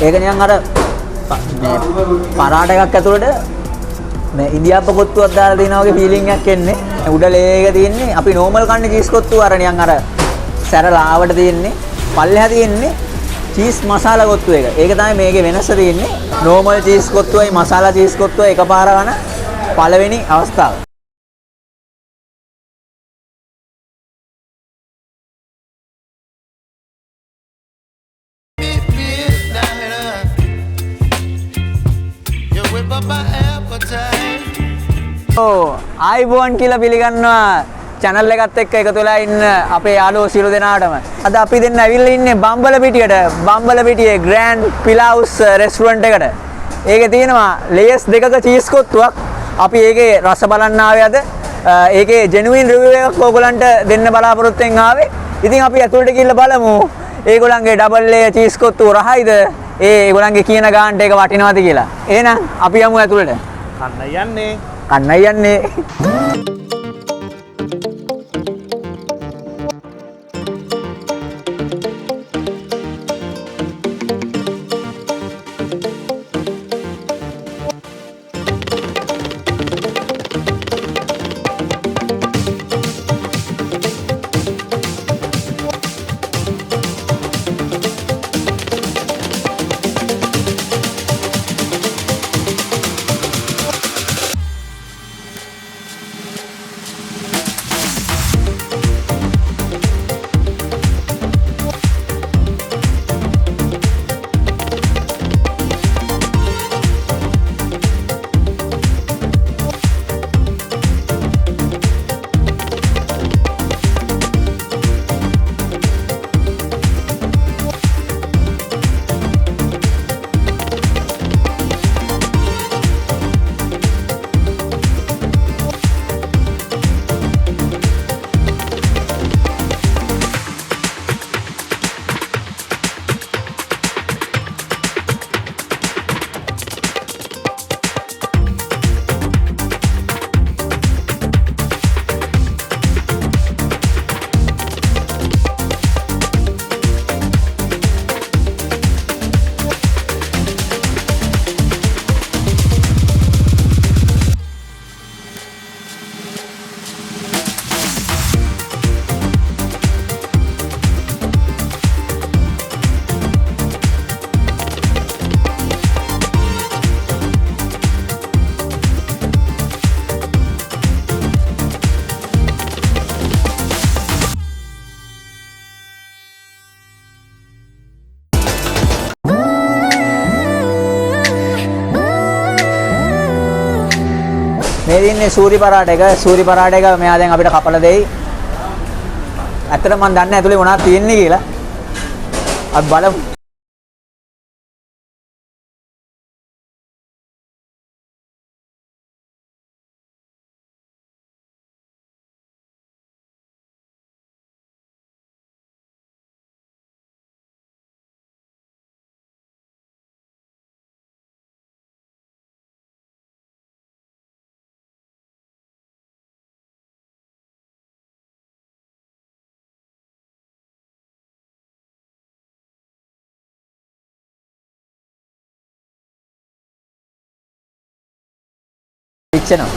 ඒක නිකන් අර මේ පරාට එකක් ඇතුළට මේ ඉන්දියාප්ප කොත්තුවක් දාලා දිනා වගේ ෆීලිං එකක් එන්නේ. උඩ ලේ එක තියෙන්නේ අපි නෝමල් කන්නේ චීස් කොත්තුව අර නිකන් අර සැරලාවට තියෙන්නේ. පල්ලෙහා තියෙන්නේ චීස් මසාලා කොත්තු එක. ඒක තමයි මේකේ වෙනස තියෙන්නේ. නෝමල් චීස් කොත්තුවයි මසාලා චීස් කොත්තුවයි එකපාර ගන්න පළවෙනි අවස්ථාව. ආයිබෝන් කියලා පිළිගන්නවා channel එකත් එක්ක එකතු වෙලා ඉන්න අපේ යාළුවෝ සියලු දෙනාටම. අද අපි දෙන්න ඇවිල්ලා ඉන්නේ බම්බලපිටියට. බම්බලපිටියේ Grand Pillawoos restaurant එකට. ඒකේ තියෙනවා layers දෙකක චීස් කොත්තුවක්. අපි ඒකේ රස බලන්න ආවේ අද. ඒකේ genuine review එකක් ඕගොල්ලන්ට දෙන්න බලාපොරොත්තු වෙන් ආවේ. ඉතින් අපි ඇතුළට ගිහිල්ලා බලමු. ඒගොල්ලන්ගේ double layer චීස් කොත්තුව රහයිද? ඒගොල්ලන්ගේ කියන ගානට ඒක වටිනවද කියලා. එහෙනම් අපි යමු ඇතුළට. කන්නයි යන්නේ. කන්නයි යන්නේ. මේ දින්නේ සූරි පරාට එක. සූරි පරාට එක මෙයා දැන් අපිට කපලා දෙයි. ඇත්තට මම දන්නේ ඇතුලේ මොනවද තියෙන්නේ කියලා. අපි බලමු. පිච්චෙනවා.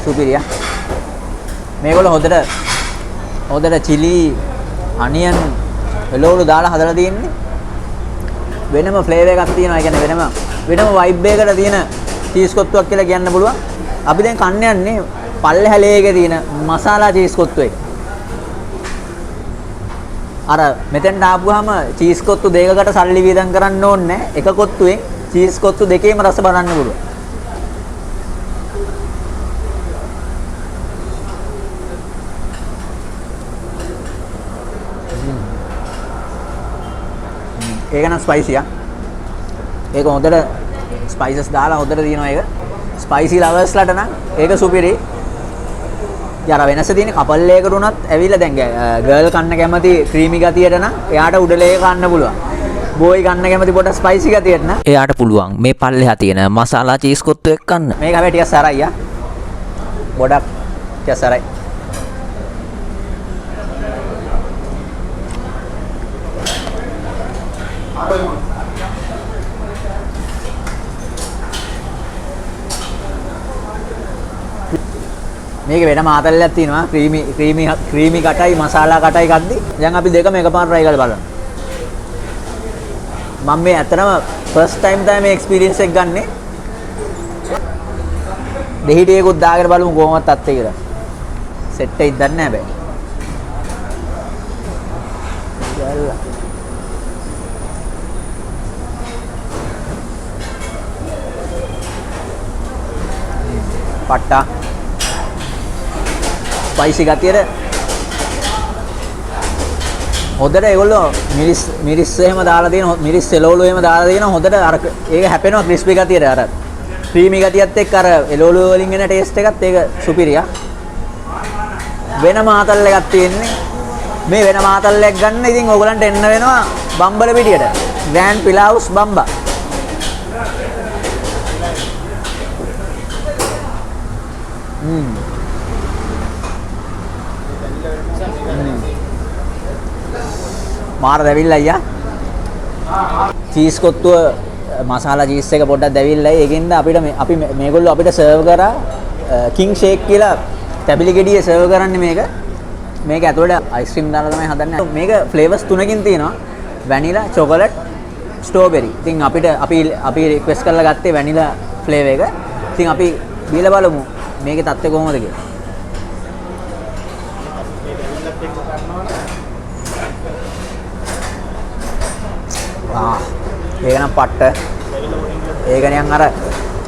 සුපිරිය. මේගොල්ලෝ හොඳට chili, onion, එළවලු දාලා හදලා තියෙන්නේ. වෙනම ෆ්ලේවර් එකක් තියෙනවා. ඒ කියන්නේ වෙනම vibe එකකට තියෙන චීස් කොත්තුවක් කියලා කියන්න පුළුවන්. අපි දැන් කන්න යන්නේ පල්ලෙහා ලේකේ තියෙන මසාලා චීස් කොත්තු එක. අර මෙතෙන්ට ආපුවාම චීස් කොත්තු දෙකකට සල්ලි වියදම් කරන්න ඕනේ නැහැ. එක කොත්තුවෙන් චීස් කොත්තු දෙකේම රස බලන්න පුළුවන්. ඒක නම් ස්පයිසි ආ. ඒක හොඳට ස්පයිසස් දාලා හොඳට දිනනවා ඒක. ස්පයිසි ලවර්ස්ලාට නම් ඒක සුපිරි. යාර වෙනස තියෙන කපල් එකකට උනත් ඇවිල්ලා දැන් ගර්ල් කන්න කැමති ක්‍රීමි ගතියට නම් එයාට උඩලේ කන්න පුළුවන්. බෝයි කන්න කැමති පොඩ ස්පයිසි ගතියට නම් එයාට පුළුවන් මේ පල්ලෙහා තියෙන මසාලා චීස් කොත්තු එක්ක කන්න. මේක හැබැයි ටිකක් සරයි ආ. ගොඩක් ටිකක් සරයි. මේක වෙනම ආතල්ලයක් තියෙනවා ක්‍රීමි කටයි මසාලා කටයි කද්දි දැන් අපි දෙකම එකපාර try කරලා බලමු මම මේ ඇත්තටම first time තමයි මේ experience එක ගන්නෙ දෙහිටියකුත් දාගෙන බලමු කොහොමද තත්ත්වය කියලා සෙට් එකක් දන්නේ නැහැ බෑ යල්ලා පට්ටා ස්පයිසි ගතියට හොඳට ඒගොල්ලෝ මිරිස් එහෙම දාලා තියෙන මිරිස් එළවලු එහෙම දාලා තියෙන හොඳට අර ඒක හැපෙනවා ක්‍රිස්පි ගතියට අර ක්‍රීමි ගතියත් එක්ක අර එළවලු වලින් එන ටේස්ට් එකත් ඒක සුපිරියා වෙනම ආතල් එකක් තියෙන්නේ මේ වෙනම ආතල්යක් ගන්න ඉතින් ඕගලන්ට එන්න වෙනවා බම්බලපිටියට ග්‍රෑන්ඩ් පිලාවුස් බම්බා මාර දැවිල්ලා අයියා චීස් කොත්තුව මසාලා චීස් එක පොඩ්ඩක් දැවිල්ලා ඒකෙන්ද අපි මේගොල්ලෝ අපිට සර්ව් කරා කිංෂේක් කියලා තැබිලි ගෙඩියේ සර්ව් කරන්නේ මේක ඇතුළේ අයිස්ක්‍රීම් දාලා තමයි හදන්නේ මේක ෆ්ලේවර්ස් තුනකින් තියෙනවා වැනිලා චොකලට් ස්ට්‍රෝබෙරි ඉතින් අපි රික්වෙස්ට් කරලා ගත්තේ වැනිලා ෆ්ලේවර් එක ඉතින් අපි බීලා බලමු මේකේ තත්ත්වය කොහොමද කියලා ඒක නම් පට්ට ඒක නිකන් අර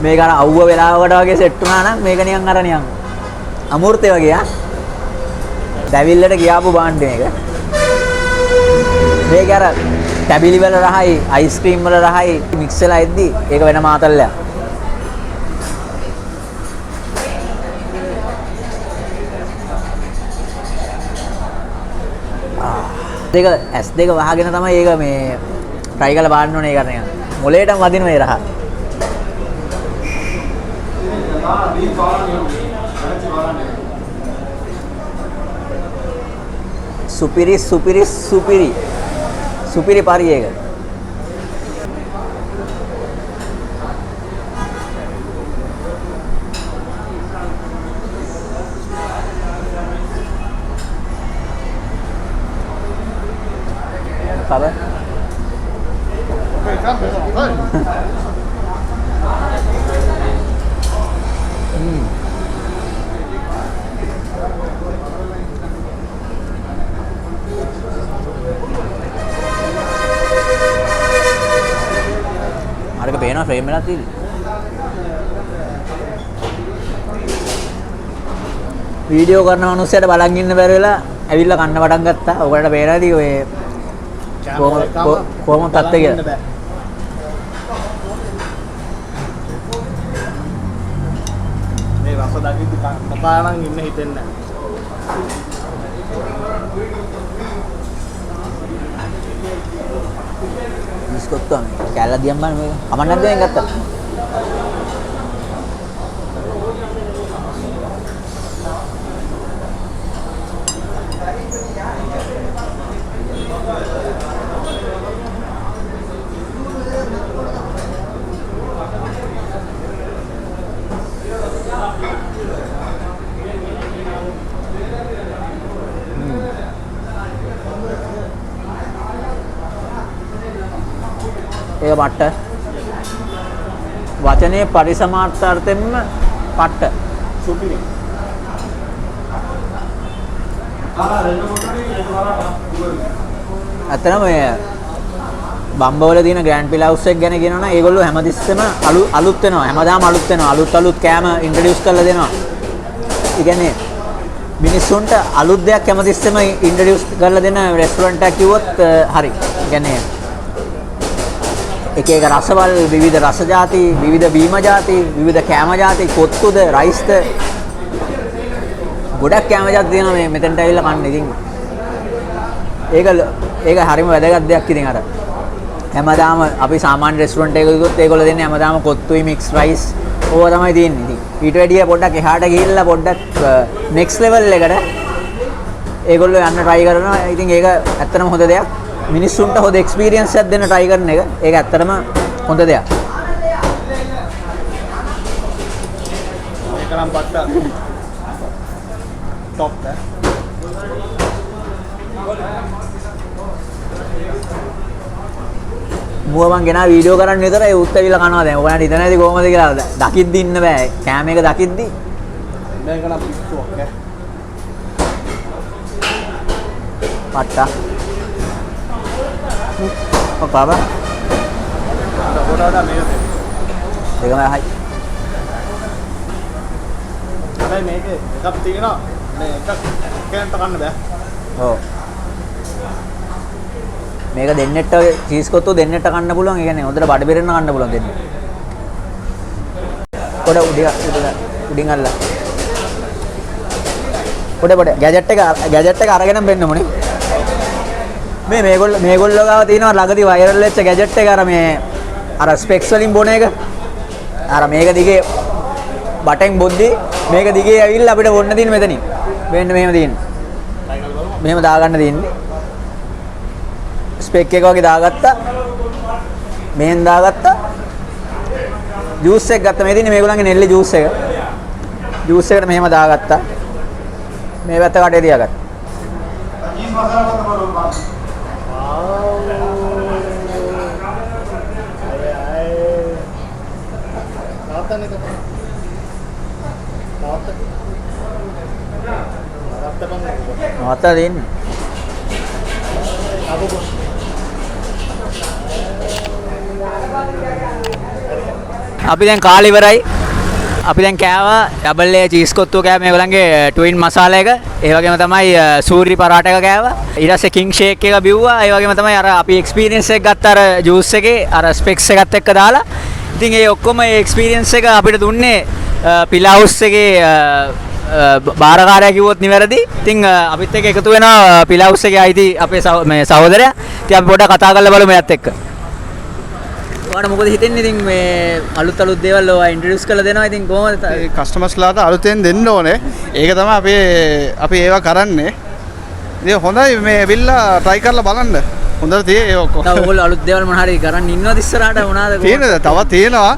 මේක අර අවුව වෙලාවකට වගේ සෙට් වුණා නම් මේක නිකන් අර නිකන් අමූර්තේ වගේ ආ දැවිල්ලට ගියාපු බාණ්ඩ මේක අර ටැබිලි වල රහයි අයිස්ක්‍රීම් වල රහයි මික්ස් වෙලා එද්දි ඒක වෙන මාතල්ලයක් දෙක S2 වහගෙන තමයි ඒක මේ try කරලා බලන්න ඕනේ ඒක නිකන් මොලේටම වදින මේ රහ. සුපිරි පාරි එක. Apa? Ada pena frame lah tu. Video karena manusia ada balangin berela, awalnya karena badang kata, orang ada pena di we. කොහොම තත්ත්වය කියලා මේ රස දකිද්දි කපානම් ඉන්න හිතෙන්නේ නැහැ බිස්කොට් තමයි කැල්ල දියම් බලන්න මේක කමන්න නැද්ද දැන් ගත්තා ඒක පට්ට. වචනේ පරිසමාර්ථාර්ථයෙන්ම පට්ට. සුපිරි. අතනම මේ බම්බවල තියෙන ග්‍රෑන්ඩ් පිලාවුස් එක ගැන කියනවනම් ඒගොල්ලෝ හැමතිස්සෙම අලුත් වෙනවා. හැමදාම අලුත් වෙනවා. අලුත් කෑම ඉන්ට්‍රොඩියුස් කරලා දෙනවා. ඒ කියන්නේ මිනිස්සුන්ට අලුත් දෙයක් හැමතිස්සෙම ඉන්ට්‍රොඩියුස් කරලා දෙන රෙස්ටොරන්ට් එකක් කිව්වොත් හරි. ඒ කියන්නේ එක එක රසවල් විවිධ රස ಜಾති, විවිධ බීම ಜಾති, විවිධ කෑම ಜಾති, කොත්තුද, රයිස්ද ගොඩක් කෑම ಜಾති තියෙනවා මේ මෙතෙන්ට ඇවිල්ලා කන්න. ඉතින් ඒක හරිම වැදගත් දෙයක්. ඉතින් අර හැමදාම අපි සාමාන්‍ය රෙස්ටොරන්ට් එකක ගියොත් ඒගොල්ලෝ දෙන්නේ හැමදාම කොත්තුයි මික්ස් රයිස් ඕවා තමයි තියෙන්නේ. ඉතින් ඊට වැඩිය පොඩ්ඩක් එහාට ගිහිල්ලා පොඩ්ඩක් නෙක්ස්ට් ලෙවල් එකට ඒගොල්ලෝ යන්න try කරනවා. ඉතින් ඒක ඇත්තටම හොඳ දෙයක්. මිනිස්සුන්ට හොඳ එක්ස්පීරියන්ස් එකක් දෙන්න try කරන එක ඒක ඇත්තටම හොඳ දෙයක්. ඒක නම් පට්ට. টপ ඈ. මුව මං ගෙනා වීඩියෝ කරන්න විතරයි උත් ඇවිල්ලා කනවා දැන්. ඔයාලට හිතන්නේ නැති කොහොමද කියලා. දකිද්දි ඉන්න බෑ. කෑම එක දකිද්දි මේක නම් පිස්සුවක් ඈ. පට්ටා. ඔපාව. පොඩට මේක. ඒකම හයි. හැබැයි මේකේ එකක් තියෙනවා. මේ එකක් කෑමට කන්න බෑ. ඔව්. මේක දෙන්නෙට චීස් කොත්තු දෙන්නෙට කන්න පුළුවන්. ඒ කියන්නේ හොඳට බඩ පිරෙන්න කන්න පුළුවන් දෙන්න. පොඩ උඩින් අල්ල. පොඩ ගැජට් එක අරගෙන බෙන්න මොනේ. මේගොල්ලෝ ගාව තියෙනවා ළඟදී වයිරල් වෙච්ච ගැජට් එක. අර මේ අර ස්පෙක්ස් වලින් බොන එක. අර මේක දිගේ බටෙන් බොද්දි මේක දිගේ ඇවිල්ලා අපිට බොන්න තියෙන මෙතනින්. වෙන්න මෙහෙම තියෙන්නේ. මෙහෙම දාගන්න තියෙන්නේ. ස්පෙක් එක වගේ දාගත්තා. මෙහෙන් දාගත්තා. ජූස් එක ගත්තා. මේ තියෙන්නේ මේගොල්ලන්ගේ නෙල්ලි ජූස් එක. ජූස් එකට මෙහෙම දාගත්තා. මේ පැත්ත කටේ තියාගත්තා. නවත්තා දෙන්න. අපි දැන් කාලේ ඉවරයි. අපි දැන් කෑවා ඩබල් ඒ චීස් කොත්තුව කෑවා මේගොල්ලන්ගේ ට්වින් මසාලා එක. ඒ වගේම තමයි සූරි පරාට එක කෑවා. ඊට පස්සේ කිංෂේක් එක බිව්වා. ඒ වගේම තමයි අර අපි එක්ස්පීරියන්ස් එක ගත්ත අර ජූස් එකේ අර ස්පෙක්ස් එකත් එක්ක දාලා. ඉතින් ඒ ඔක්කොම ඒ එක්ස්පීරියන්ස් එක අපිට දුන්නේ පිලාවුස් එකේ බාරකාරයා කිව්වොත් නිවැරදි. ඉතින් අපිත් එක්ක එකතු වෙනවා පිලාවුස් එකේ අයිති අපේ මේ සහෝදරයා. ඉතින් අපි පොඩ්ඩක් කතා කරලා බලමු එයාත් එක්ක. ඔයාලට මොකද හිතෙන්නේ ඉතින් මේ අලුත් දේවල් ඔයා ඉන්ට්‍රොඩියුස් කරලා දෙනවා. ඉතින් කොහොමද කස්ටමර්ස්ලාට අලුතෙන් දෙන්න ඕනේ. ඒක තමයි අපි ඒවා කරන්නේ. ඉතින් හොඳයි මේ ඇවිල්ලා try කරලා බලන්න. හොඳට තියෙයි ඒ ඔක්කොම. තව ඔයගොල්ලෝ අලුත් දේවල් මොන හරි කරන් ඉන්නවද ඉස්සරහට මොනවාද? තියෙනද? තව තියෙනවා.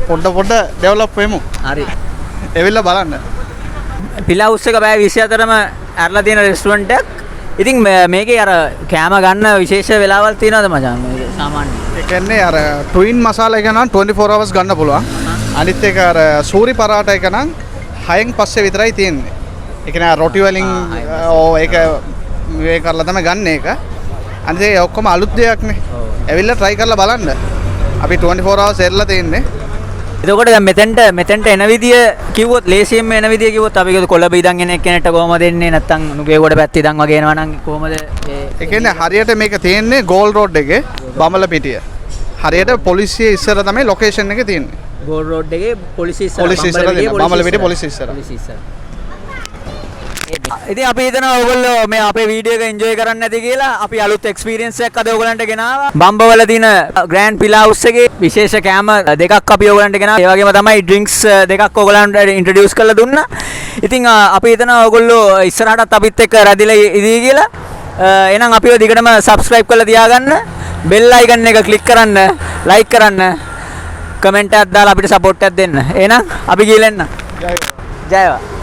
පොඩ ඩෙවලොප් වෙමු. හරි. ඇවිල්ලා බලන්න. පිලාවුස් එක බෑ 24ම ඇරලා තියෙන රෙස්ටොරන්ට් එකක්. ඉතින් මේකේ අර කෑම ගන්න විශේෂ වෙලාවල් තියෙනවද මචං? මේක සාමාන්‍යයෙන්. ඒ කියන්නේ අර ට්වින් මසාලා එක නම් 24 hours ගන්න පුළුවන්. අනිත් එක අර සූරි පරාට එක නම් 6න් පස්සේ විතරයි තියෙන්නේ. ඒ කියන්නේ රොටි වලින් ඒක මේ කරලා තමයි ගන්න එක. අනිත් ඒ ඔක්කොම අලුත් දෙයක් නේ. ඇවිල්ලා try කරලා බලන්න. අපි 24 hours එරලා තියෙන්නේ. එතකොට දැන් මෙතෙන්ට එන විදිය කිව්වොත් ලේසියෙන්ම එන විදිය කිව්වොත් අපි කිව්වොත් කොළඹ ඉඳන් එන කෙනෙක්ට කොහමද එන්නේ නැත්නම් නුගේගොඩ පැත්තේ ඉඳන් වගේ එනවා නම් කොහමද ඒ කියන්නේ හරියට මේක තියෙන්නේ ගෝල් රෝඩ් එකේ බම්බලපිටිය. හරියට පොලිසිය ඉස්සර තමයි ලොකේෂන් එක තියෙන්නේ. ගෝල් රෝඩ් එකේ පොලිසිය ඉස්සර බම්බලපිටිය පොලිසිය ඉස්සර. ඉතින් අපි හිතනවා ඔයගොල්ලෝ මේ අපේ වීඩියෝ එක එන්ජොයි කරන්න ඇති කියලා. අපි අලුත් එක්ස්පීරියන්ස් එකක් අද ඔයගලන්ට ගෙනාවා. බම්බවල තියෙන ග්‍රෑන්ඩ් පිලාවුස් එකේ විශේෂ කෑම දෙකක් අපි ඔයගලන්ට ගෙනාවා. ඒ වගේම තමයි ඩ්‍රින්ක්ස් දෙකක් ඔයගලන්ට ඉන්ට්‍රොඩියුස් කරලා දුන්නා. ඉතින් අපි හිතනවා ඔයගොල්ලෝ ඉස්සරහටත් අපිත් එක්ක රැඳිලා ඉදී කියලා. එහෙනම් අපිව දිගටම සබ්ස්ක්‍රයිබ් කරලා තියාගන්න. බෙල් අයිකන් එක ක්ලික් කරන්න, ලයික් කරන්න, කමෙන්ට් එකක් දාලා අපිට සපෝට් එකක් දෙන්න. එහෙනම් අපි ගිහලා එන්න. ජය වේවා.